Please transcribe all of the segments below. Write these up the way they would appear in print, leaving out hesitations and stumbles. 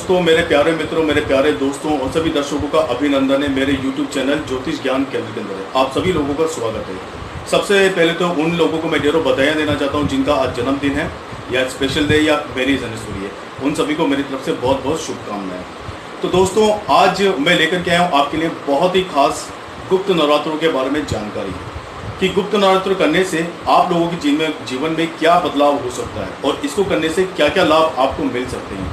दोस्तों, मेरे प्यारे मित्रों, मेरे प्यारे दोस्तों और सभी दर्शकों का अभिनंदन है। मेरे YouTube चैनल ज्योतिष ज्ञान केंद्र के अंदर आप सभी लोगों का स्वागत है। सबसे पहले तो उन लोगों को मैं ढेरों बधाइयाँ देना चाहता हूँ जिनका आज जन्मदिन है या स्पेशल डे या मैरिज एनिवर्सरी है। उन सभी को मेरी तरफ से बहुत बहुत शुभकामनाएं। तो दोस्तों, आज मैं लेकर के आया हूँ आपके लिए बहुत ही खास गुप्त नवरात्रों के बारे में जानकारी कि गुप्त नवरात्र करने से आप लोगों के जीवन में क्या बदलाव हो सकता है और इसको करने से क्या क्या लाभ आपको मिल सकते हैं।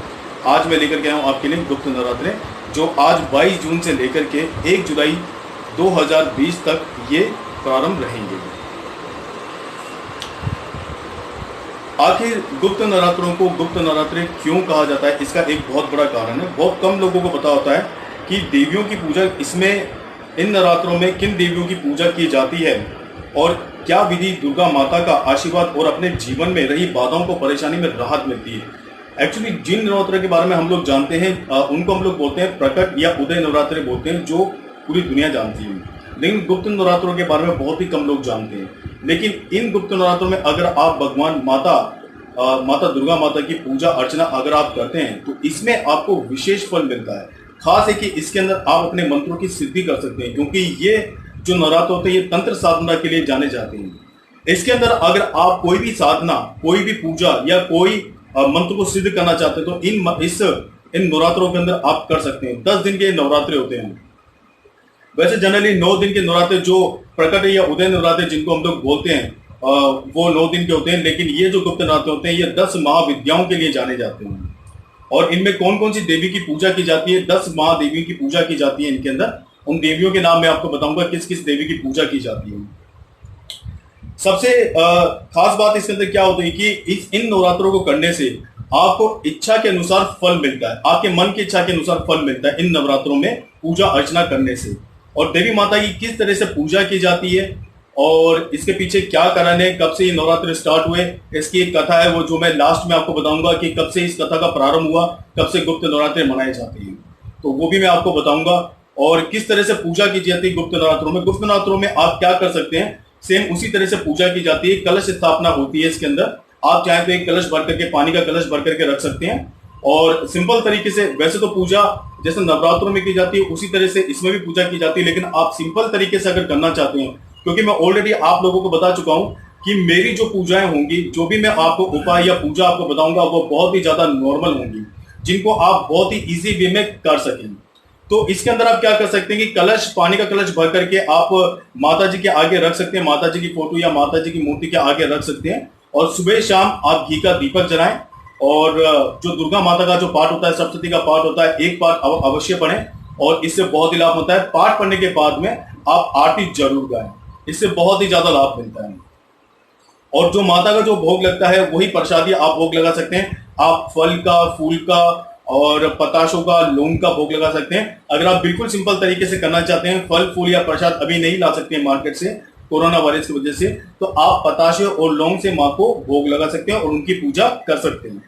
आज मैं लेकर के आया हूँ आपके लिए गुप्त नवरात्रे जो आज 22 जून से लेकर के 1 जुलाई 2020 तक ये प्रारंभ रहेंगे। आखिर गुप्त नवरात्रों को गुप्त नवरात्रे क्यों कहा जाता है, इसका एक बहुत बड़ा कारण है। बहुत कम लोगों को पता होता है कि देवियों की पूजा इसमें इन नवरात्रों में किन देवियों की पूजा की जाती है और क्या विधि दुर्गा माता का आशीर्वाद और अपने जीवन में रही बाधाओं को परेशानी में राहत मिलती है। एक्चुअली जिन नवरात्र के बारे में हम लोग जानते हैं उनको हम लोग बोलते हैं प्रकट या उदय नवरात्रे बोलते हैं, जो पूरी दुनिया जानती है। लेकिन गुप्त नवरात्रों के बारे में बहुत ही कम लोग जानते हैं। लेकिन इन गुप्त नवरात्रों में अगर आप भगवान माता दुर्गा माता की पूजा अर्चना अगर आप करते हैं तो इसमें आपको विशेष फल मिलता है। खास है कि इसके अंदर आप अपने मंत्रों की सिद्धि कर सकते हैं, क्योंकि ये जो नवरात्र होते हैं ये तंत्र साधना के लिए जाने जाते हैं। इसके अंदर अगर आप कोई भी साधना, कोई भी पूजा या कोई मंत्र को सिद्ध करना चाहते हैं तो इन नवरात्रों के अंदर आप कर सकते हैं। 10 दिन के नवरात्रे होते हैं। वैसे जनरली 9 दिन के नवरात्रे जो प्रकट या उदय नवरात्रे जिनको हम लोग बोलते हैं वो 9 दिन के होते हैं। लेकिन ये जो गुप्त नवरात्रे होते हैं ये 10 महाविद्याओं के लिए जाने जाते हैं। और इनमें कौन कौन सी देवी की पूजा की जाती है, 10 महादेवियों की पूजा की जाती है इनके अंदर। उन देवियों के नाम मैं आपको बताऊंगा किस किस देवी की पूजा की जाती है। सबसे खास बात इसके अंदर क्या होती है कि इन नवरात्रों को करने से आपको इच्छा के अनुसार फल मिलता है, आपके मन की इच्छा के अनुसार फल मिलता है इन नवरात्रों में पूजा अर्चना करने से। और देवी माता की किस तरह से पूजा की जाती है और इसके पीछे क्या कारण है, कब से ये नवरात्र स्टार्ट हुए, इसकी एक कथा है वो जो मैं लास्ट में आपको बताऊंगा कि कब से इस कथा का प्रारंभ हुआ, कब से गुप्त नवरात्रे मनाए जाते हैं, तो वो भी मैं आपको बताऊंगा। और किस तरह से पूजा की जाती है गुप्त नवरात्रों में। गुप्त नवरात्रों में आप क्या कर सकते हैं, सेम उसी तरह से पूजा की जाती है। कलश स्थापना होती है इसके अंदर। आप चाहे तो एक कलश भर करके, पानी का कलश भर करके रख सकते हैं। और सिंपल तरीके से, वैसे तो पूजा जैसे नवरात्रों में की जाती है उसी तरह से इसमें भी पूजा की जाती है, लेकिन आप सिंपल तरीके से अगर करना चाहते हैं, क्योंकि मैं ऑलरेडी आप लोगों को बता चुका हूं कि मेरी जो पूजाएं होंगी, जो भी मैं आपको उपाय या पूजा आपको बताऊंगा वो बहुत ही ज्यादा नॉर्मल होंगी, जिनको आप बहुत ही इजी वे में कर सकें। तो इसके अंदर आप क्या कर सकते हैं कि कलश, पानी का कलश भर करके आप माता जी के आगे रख सकते हैं, माता जी की फोटो या माता जी की मूर्ति के आगे रख सकते हैं। और सुबह शाम आप घी का दीपक जलाएं और जो दुर्गा माता का जो पाठ होता है, सप्तशती का पाठ होता है, एक पाठ अवश्य पढ़ें और इससे बहुत ही लाभ होता है। पाठ पढ़ने के बाद में आप आरती जरूर गाएं, इससे बहुत ही ज्यादा लाभ मिलता है। और जो माता का जो भोग लगता है वही प्रसादी आप भोग लगा सकते हैं। आप फल का, फूल का और पताशों का, लौंग का भोग लगा सकते हैं। अगर आप बिल्कुल सिंपल तरीके से करना चाहते हैं, फल फूल या प्रसाद अभी नहीं ला सकते हैं मार्केट से कोरोना वायरस की वजह से, तो आप पताशे और लौंग से मां को भोग लगा सकते हैं और उनकी पूजा कर सकते हैं।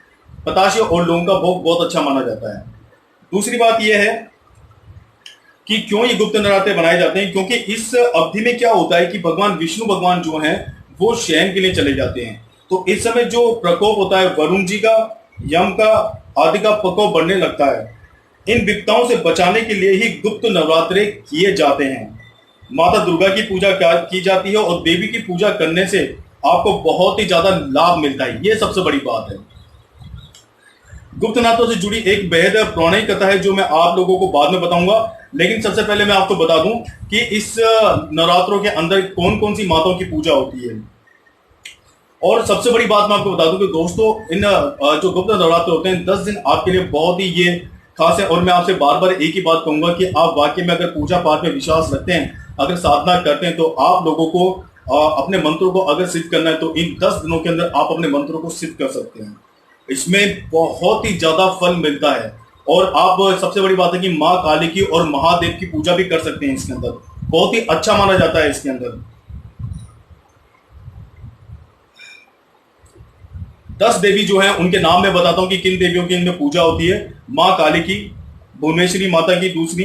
पताशे और लौंग का भोग बहुत अच्छा माना जाता है। दूसरी बात यह है कि क्यों ये गुप्त नवरात्रे बनाए जाते हैं, क्योंकि इस अवधि में क्या होता है कि भगवान विष्णु भगवान जो हैं वो शयन के लिए चले जाते हैं। तो इस समय जो प्रकोप होता है वरुण जी का, यम का आदि का प्रकोप बढ़ने लगता है। इन विपदाओं से बचाने के लिए ही गुप्त नवरात्रे किए जाते हैं। माता दुर्गा की पूजा की जाती है और देवी की पूजा करने से आपको बहुत ही ज्यादा लाभ मिलता है। ये सबसे बड़ी बात है। गुप्त नवरात्रों से जुड़ी एक बेहद पौराणिक कथा है जो मैं आप लोगों को बाद में बताऊंगा। लेकिन सबसे पहले मैं आपको बता दूं कि इस नवरात्रों के अंदर कौन कौन सी माताओं की पूजा होती है। और सबसे बड़ी बात मैं आपको बता दूं कि दोस्तों, इन जो गुप्त नवरात्र होते हैं 10 दिन आपके लिए बहुत ही ये खास है। और मैं आपसे बार बार एक ही बात कहूंगा कि आप वाकई में अगर पूजा पाठ में विश्वास रखते हैं, अगर साधना करते हैं, तो आप लोगों को अपने मंत्रों को अगर सिद्ध करना है तो इन 10 दिनों के अंदर आप अपने मंत्रों को सिद्ध कर सकते हैं। इसमें बहुत ही ज्यादा फल मिलता है। और आप, सबसे बड़ी बात है कि माँ काली की और महादेव की पूजा भी कर सकते हैं। इसके अंदर बहुत ही अच्छा माना जाता है। इसके अंदर 10 देवी जो है उनके नाम मैं बताता हूं कि किन देवियों की इनमें पूजा होती है। माँ काली की, भुवनेश्वरी माता की दूसरी,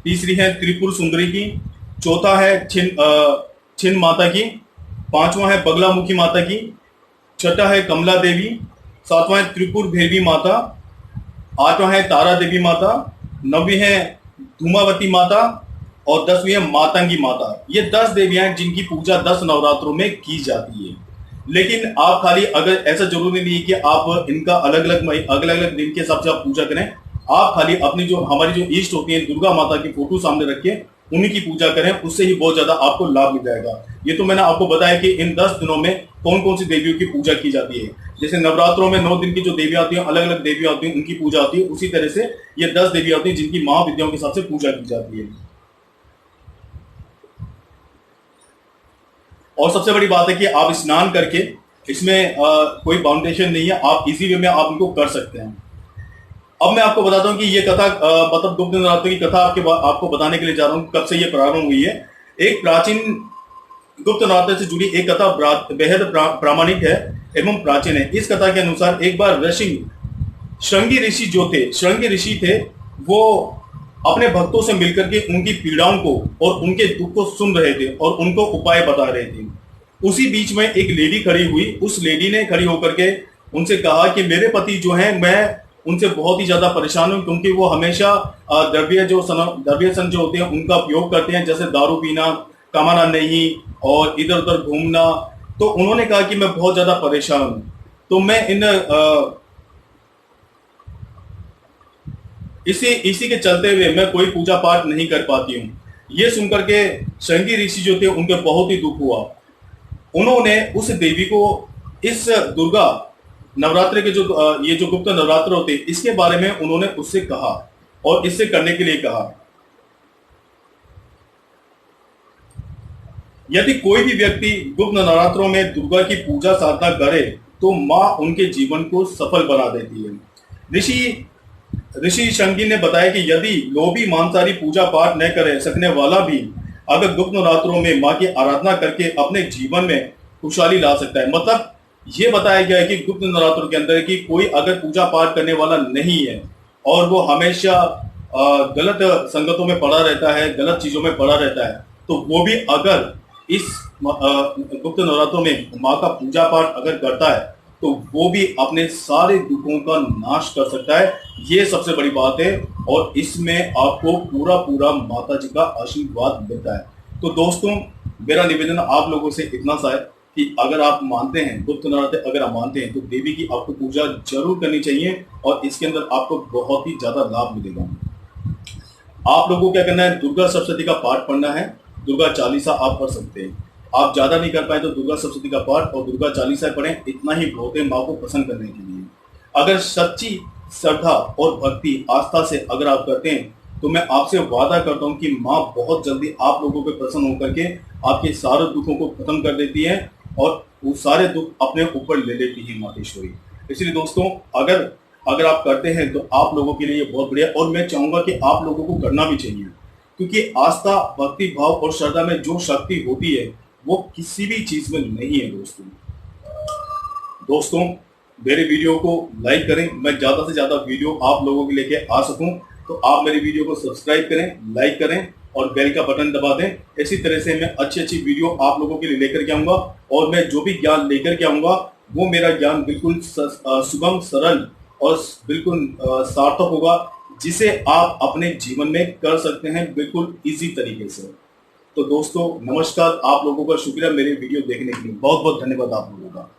तीसरी है त्रिपुर सुंदरी की, चौथा है छिन्न माता की, पांचवा है बगलामुखी माता की, छठा है कमला देवी, सातवां है त्रिपुर भैरवी माता, 8वां है तारा देवी माता, 9वीं है धूमावती माता और 10वीं है मातंगी माता। ये 10 देवियां हैं जिनकी पूजा 10 नवरात्रों में की जाती है। लेकिन आप खाली, अगर ऐसा जरूरी नहीं है कि आप इनका अलग अलग दिन के हिसाब से आप पूजा करें। आप खाली अपनी जो हमारी जो इष्ट होती है दुर्गा माता की फोटो सामने रख के उन्हीं की पूजा करें, उससे ही बहुत ज्यादा आपको लाभ मिल जाएगा। ये तो मैंने आपको बताया कि इन 10 दिनों में कौन कौन सी देवियों की पूजा की जाती है। जैसे नवरात्रों में 9 दिन की जो देवियां आती हैं, अलग अलग देवियां आती हैं, उनकी पूजा होती है। उसी तरह से ये 10 देवियां आती हैं जिनकी महाविद्याओं के हिसाब से पूजा की जाती है। और सबसे बड़ी बात है कि आप स्नान करके, इसमें कोई बाउंडेशन नहीं है, आप इजी वे में आप इनको कर सकते हैं। अब मैं आपको बताता हूं कि ये कथा मतलब गुप्त नवरात्रि की कथा आपको बताने के लिए जा रहा हूं, कब से ये प्रारंभ हुई है। एक प्राचीन गुप्त नवरात्रि से जुड़ी एक कथा बेहद प्रामाणिक है एवं प्राचीन है। इस कथा के अनुसार एक बार श्रृंगी ऋषि जो थे, श्रृंगी ऋषि थे, वो अपने भक्तों से मिलकर के उनकी पीड़ाओं को और उनके दुख को सुन रहे थे और उनको उपाय बता रहे थे। उसी बीच में एक लेडी खड़ी हुई। उस लेडी ने खड़ी होकर के उनसे कहा कि मेरे पति जो हैं, मैं उनसे बहुत ही ज्यादा परेशान हूं, क्योंकि वो हमेशा द्रव्य सन जो होते हैं उनका उपयोग करते हैं, जैसे दारू पीना, कमाना नहीं और इधर उधर घूमना। तो उन्होंने कहा कि मैं बहुत ज्यादा परेशान हूं, तो मैं इसी के चलते हुए मैं कोई पूजा पाठ नहीं कर पाती हूँ। ये सुनकर के श्रृंगी ऋषि जो थे उनके बहुत ही दुख हुआ। उन्होंने उस देवी को इस दुर्गा नवरात्रि के ये जो गुप्त नवरात्र होते हैं इसके बारे में उन्होंने उससे कहा और इससे करने के लिए कहा। यदि कोई भी व्यक्ति गुप्त नवरात्रों में दुर्गा की पूजा साधना करे तो मां उनके जीवन को सफल बना देती है। ऋषि श्रृंगी ने बताया कि यदि लोभी मांसाहारी पूजा पाठ न करे सकने वाला भी अगर गुप्त नवरात्रों में मां की आराधना करके अपने जीवन में खुशहाली ला सकता है। मतलब ये बताया गया है कि गुप्त नवरात्रों के अंदर कि कोई अगर पूजा पाठ करने वाला नहीं है और वो हमेशा गलत संगतों में पड़ा रहता है, गलत चीजों में पड़ा रहता है, तो वो भी अगर इस गुप्त नवरात्रों में माँ का पूजा पाठ अगर करता है तो वो भी अपने सारे दुखों का नाश कर सकता है। ये सबसे बड़ी बात है और इसमें आपको पूरा माता जी का आशीर्वाद मिलता है। तो दोस्तों, मेरा निवेदन आप लोगों से इतना सा है कि अगर आप मानते हैं गुप्त नवरात्र, अगर आप मानते हैं तो देवी की आपको पूजा जरूर करनी चाहिए और इसके अंदर आपको बहुत ही ज्यादा लाभ मिलेगा। आप लोगों को क्या करना है, दुर्गा सप्तशती का पाठ पढ़ना है, दुर्गा चालीसा आप पढ़ सकते हैं। आप ज्यादा नहीं कर पाए तो दुर्गा सप्तशती का पाठ और दुर्गा चालीसा पढ़ें, इतना ही बहुत है माँ को प्रसन्न करने के लिए। अगर सच्ची श्रद्धा और भक्ति आस्था से अगर आप करते हैं तो मैं आपसे वादा करता हूं कि माँ बहुत जल्दी आप लोगों पे प्रसन्न होकर के आपके सारे दुखों को खत्म कर देती है और वो सारे दुख अपने ऊपर ले लेती है मातेश्वरी। इसलिए दोस्तों, अगर आप करते हैं तो आप लोगों के लिए बहुत बढ़िया, और मैं चाहूंगा कि आप लोगों को करना भी चाहिए, क्योंकि आस्था, भक्ति भाव और श्रद्धा में जो शक्ति होती है वो किसी भी चीज में नहीं है। दोस्तों, मेरे वीडियो को लाइक करें, मैं ज्यादा से ज्यादा वीडियो आप लोगों के लेके आ सकूं, तो आप मेरी वीडियो को सब्सक्राइब करें, लाइक करें और बेल का बटन दबा दें। इसी तरह से मैं अच्छी वीडियो आप लोगों के लिए लेकर के आऊंगा और मैं जो भी ज्ञान लेकर के आऊंगा वो मेरा ज्ञान बिल्कुल सुगम, सरल और बिल्कुल सार्थक होगा, जिसे आप अपने जीवन में कर सकते हैं बिल्कुल इजी तरीके से। तो दोस्तों, नमस्कार, आप लोगों का शुक्रिया मेरे वीडियो देखने के लिए, बहुत बहुत धन्यवाद आप लोगों का।